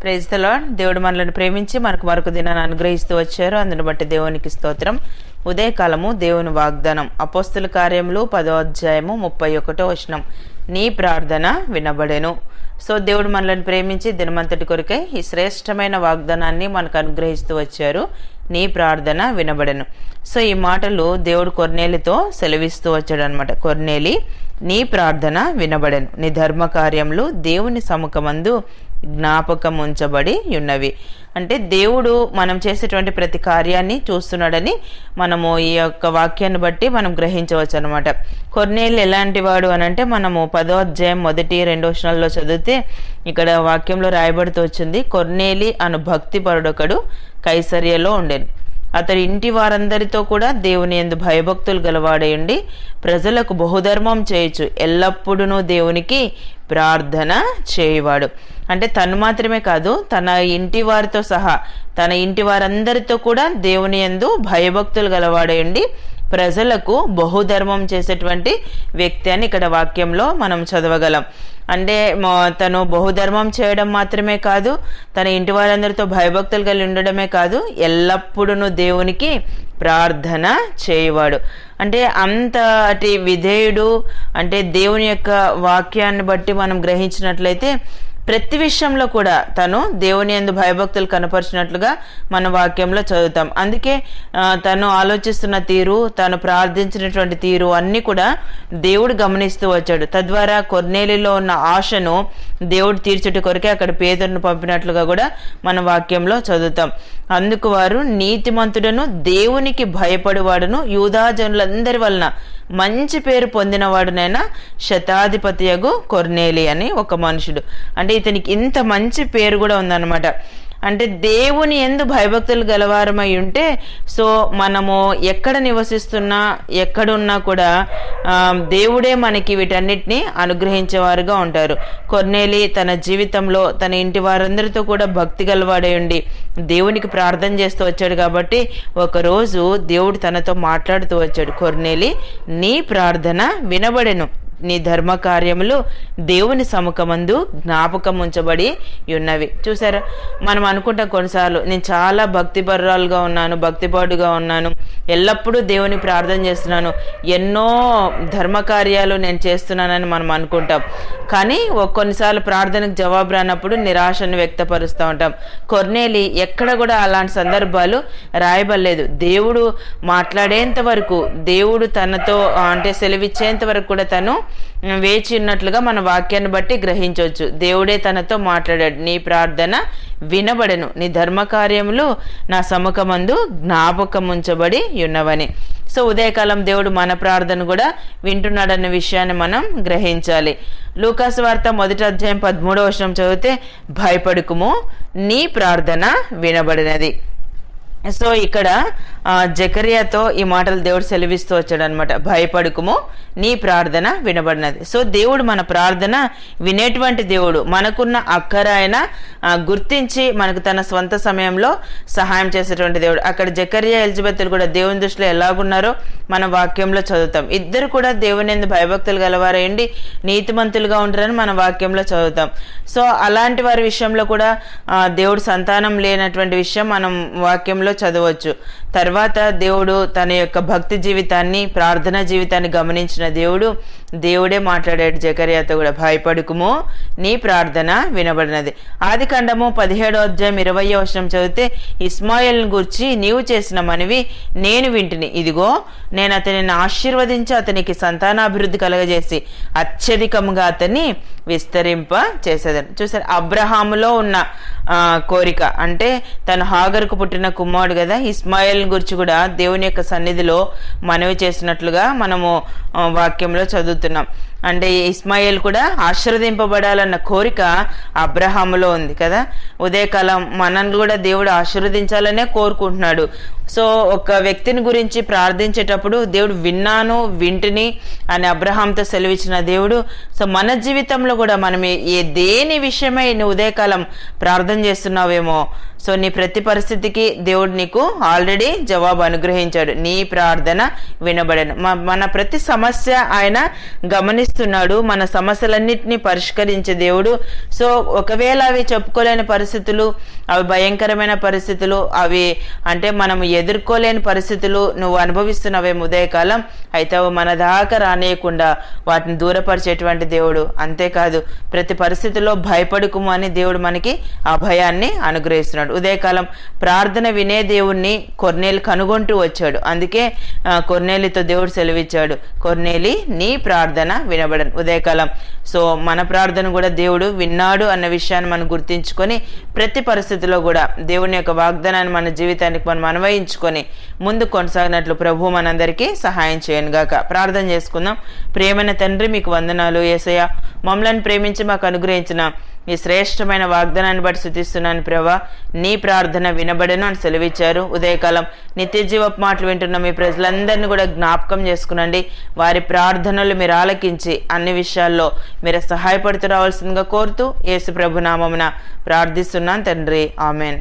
Praise the lord. దేవుడు మనల్ని ప్రేమించి మనకు మరొక దినాన్ని అనుగ్రహిస్తూ వచ్చారు. అందును బట్టి దేవునికి స్తోత్రం. ఉదయకాలము దేవుని వాగ్దానం అపోస్తుల కార్యములు 10వ అధ్యాయము 31వ వచనం. నీ ప్రార్థన వినబడెను. సో దేవుడు మనల్ని ప్రేమించి దినమంతటి కొరకై ఈ శ్రేష్టమైన వాగ్దానాన్ని మనకు అనుగ్రహిస్తూ వచ్చారు. నీ ప్రార్థన వినబడెను. సో ఈ మాటలు దేవుడు కొర్నేలితో సెలవిస్తూ వచ్చాడు అనమాట. కొర్నేలి, నీ ప్రార్థన వినబడెను, నీ ధర్మ కార్యములు దేవుని సముఖమందు జ్ఞాపకం ఉంచబడి ఉన్నవి. అంటే దేవుడు మనం చేసేటువంటి ప్రతి కార్యాన్ని చూస్తున్నాడని మనము ఈ యొక్క వాక్యాన్ని బట్టి మనం గ్రహించవచ్చు అనమాట. కొర్నేలి ఎలాంటి వాడు అని అంటే మనము 10వ అధ్యాయం 1-2 వచనాల్లో చదివితే ఇక్కడ వాక్యంలో రాయబడుతూ వచ్చింది, కొర్నేలి అను భక్తి పరుడొకడు కైసరియలో ఉండేను. అతడి ఇంటి వారందరితో కూడా దేవుని యందు భయభక్తులు గలవాడై ఉండి ప్రజలకు బహుధర్మం చేయొచ్చు, ఎల్లప్పుడూ దేవునికి ప్రార్థన చేయవాడు. అంటే తను మాత్రమే కాదు, తన ఇంటి వారితో సహా తన ఇంటి వారందరితో కూడా దేవుని యందు భయభక్తులు గలవాడై ఉండి ప్రజలకు బహుధర్మం చేసేటువంటి వ్యక్తి అని ఇక్కడ వాక్యంలో మనం చదవగలం. అంటే తను బహుధర్మం చేయడం మాత్రమే కాదు, తన ఇంటి వారందరితో భయభక్తులు కలిగి ఉండడమే కాదు, ఎల్లప్పుడూ దేవునికి ప్రార్థన చేయవాడు. అంటే అంతటి విధేయుడు. అంటే దేవుని యొక్క వాక్యాన్ని బట్టి మనం గ్రహించినట్లయితే ప్రతి విషయంలో కూడా తను దేవుని యందు భయభక్తులు కనపరిచినట్లుగా మన వాక్యంలో చదువుతాం. అందుకే తను ఆలోచిస్తున్న తీరు, తను ప్రార్థించినటువంటి తీరు అన్నీ కూడా దేవుడు గమనిస్తూ వచ్చాడు. తద్వారా కొర్నేలిలో ఉన్న ఆశను దేవుడు తీర్చుట కొరకే అక్కడ పేతురును పంపినట్లుగా కూడా మన వాక్యంలో చదువుతాం. అందుకు వారు నీతిమంతుడను దేవునికి భయపడువాడును యూదా జనులందరి వలన మంచి పేరు పొందినవాడునైనా శతాధిపతియగు కొర్నేలి అని ఒక మనుషుడు. అంటే ఇతనికి ఇంత మంచి పేరు కూడా ఉందన్నమాట. అంటే దేవుని యందు భయభక్తులు గలవారమై ఉంటే, సో మనము ఎక్కడ నివసిస్తున్నా ఎక్కడున్నా కూడా దేవుడే మనకి వీటన్నిటిని అనుగ్రహించేవారుగా ఉంటారు. కొర్నేలి తన జీవితంలో తన ఇంటి వారందరితో కూడా భక్తి గలవాడై ఉండి దేవునికి ప్రార్థన చేస్తూ వచ్చాడు. కాబట్టి ఒకరోజు దేవుడు తనతో మాట్లాడుతూ వచ్చాడు, కొర్నేలి, నీ ప్రార్థన వినబడెను, నీ ధర్మ కార్యములు దేవుని సముఖమందు జ్ఞాపకం ఉంచబడి ఉన్నవి. చూసారా, మనం అనుకుంటాం కొన్నిసార్లు నేను చాలా భక్తిపరురాలుగా ఉన్నాను, భక్తిపాటుగా ఉన్నాను, ఎల్లప్పుడూ దేవుని ప్రార్థన చేస్తున్నాను, ఎన్నో ధర్మ కార్యాలు నేను చేస్తున్నానని మనం అనుకుంటాం. కానీ కొన్నిసార్లు ప్రార్థనకు జవాబు రానప్పుడు నిరాశను వ్యక్తపరుస్తూ ఉంటాం. కొర్నేలి ఎక్కడ కూడా అలాంటి సందర్భాలు రాయబడలేదు. దేవుడు మాట్లాడేంత వరకు, దేవుడు తనతో అంటే సెలవిచ్చేంత వరకు కూడా తను వేచి ఉన్నట్లుగా మన వాక్యాన్ని బట్టి గ్రహించవచ్చు. దేవుడే తనతో మాట్లాడాడు, నీ ప్రార్థన వినబడెను, నీ ధర్మ కార్యములు నా సముఖమందు జ్ఞాపకం ఉంచబడి ఉన్నవని. సో ఉదయకాలం దేవుడు మన ప్రార్థన కూడా వింటున్నాడన్న విషయాన్ని మనం గ్రహించాలి. లూకాసు వార్త 1వ అధ్యాయం 13వ వచనం చదివితే, భయపడుకుము, నీ ప్రార్థన వినబడినది. సో ఇక్కడ జకర్యాతో ఈ మాటలు దేవుడు సెలవిస్తూ వచ్చాడు అనమాట. భయపడుకుము, నీ ప్రార్థన వినబడినది. సో దేవుడు మన ప్రార్థన వినేటువంటి దేవుడు. మనకున్న అక్కర ఆయన గుర్తించి మనకు తన స్వంత సమయంలో సహాయం చేసేటువంటి దేవుడు. అక్కడ జకర్యా ఎలిజబెత్లు కూడా దేవుని దృష్టిలో ఎలాగున్నారో మన వాక్యంలో చదువుతాం. ఇద్దరు కూడా దేవుని యందు భయభక్తులు గలవారండి నీతిమంతులుగా ఉంటారని మన వాక్యంలో చదువుతాం. సో అలాంటి వారి విషయంలో కూడా దేవుడు సంతానం లేనటువంటి విషయం మనం వాక్యంలో చదవచ్చు. తర్వాత దేవుడు తన యొక్క భక్తి జీవితాన్ని, ప్రార్థనా జీవితాన్ని గమనించిన దేవుడే మాట్లాడాడు జకర్యాతో కూడా, భయపడుకుము, నీ ప్రార్థన వినబడినది. ఆదికాండము 17వ అధ్యాయం 20వ వచనం చదివితే, ఇస్మాయిల్ని గూర్చి నీవు చేసిన మనవి నేను వింటిని, ఇదిగో నేను అతనిని ఆశీర్వదించి అతనికి సంతానాభివృద్ధి కలగజేసి అత్యధికంగా అతన్ని విస్తరింప చేసేదని. చూసారు, అబ్రహాములో ఉన్న కోరిక. అంటే తను హాగరుకు పుట్టిన కుమారుడు కదా, ఇస్మాయిల్ గురించి కూడా దేవుని యొక్క సన్నిధిలో మనవి చేసినట్లుగా మనము వాక్యంలో చదువుతున్నాం. అంటే ఇస్మాయిల్ కూడా ఆశీర్వదింపబడాలన్న కోరిక అబ్రహాములో ఉంది కదా. ఉదయకాలం మనల్ని కూడా దేవుడు ఆశీర్వదించాలనే కోరుకుంటున్నాడు. సో ఒక వ్యక్తిని గురించి ప్రార్థించేటప్పుడు దేవుడు విన్నాను, వింటిని అని అబ్రహాంతో సెలవిచ్చిన దేవుడు, సో మన జీవితంలో కూడా మనం దేని విషయమై నువ్వు ఉదయకాలం ప్రార్థన చేస్తున్నావేమో, సో నీ ప్రతి పరిస్థితికి దేవుడు నీకు ఆల్రెడీ జవాబు అనుగ్రహించాడు. నీ ప్రార్థన వినబడను. మన ప్రతి సమస్య ఆయన గమనిస్తూ నడిపిస్తున్నాడు, మన సమస్యలన్నింటినీ పరిష్కరించే దేవుడు. సో ఒకవేళ అవి చెప్పుకోలేని పరిస్థితులు, అవి భయంకరమైన పరిస్థితులు, అవి అంటే మనం ఎదుర్కోలేని పరిస్థితులు నువ్వు అనుభవిస్తున్నవే ఉదయకాలం, అయితే అవి మన దాకా రానియకుండా వాటిని దూరపరిచేటువంటి దేవుడు. అంతేకాదు ప్రతి పరిస్థితిలో భయపడుకుము అని దేవుడు మనకి ఆ భయాన్ని అనుగ్రహిస్తున్నాడు. ఉదయకాలం ప్రార్థన వినే దేవుణ్ణి కొర్నేలు కనుగొంటూ వచ్చాడు. అందుకే కొర్నేలితో దేవుడు సెలవిచ్చాడు, కొర్నేలి నీ ప్రార్థన వినబడను. ఉదయకాలం సో మన ప్రార్థన కూడా దేవుడు విన్నాడు అన్న విషయాన్ని మనం గుర్తించుకొని ప్రతి పరిస్థితిలో కూడా దేవుని యొక్క వాగ్దానాన్ని మన జీవితానికి మనం అన్వయించుకొని ముందు కొనసాగినట్లు ప్రభు మనందరికీ సహాయం చేయను గాక. ప్రార్థన చేసుకుందాం. ప్రియమైన తండ్రి, మీకు వందనాలు యేసయ్య. మమ్మల్ని ప్రేమించి మాకు అనుగ్రహించిన ఈ శ్రేష్టమైన వాగ్దానాన్ని బట్టి స్తుతిస్తున్నాను ప్రభా. నీ ప్రార్థన వినబడను అని సెలవిచ్చారు. ఉదయకాలం నిత్య జీవపు మాటలు వింటున్న మీ ప్రజలందరినీ కూడా జ్ఞాపకం చేసుకునండి. వారి ప్రార్థనలు మీరు ఆలకించి అన్ని విషయాల్లో మీరు సహాయపడుతూ రావాల్సిందిగా కోరుతూ యేసు ప్రభు నామమున ప్రార్థిస్తున్నాను తండ్రి, ఆమెన్.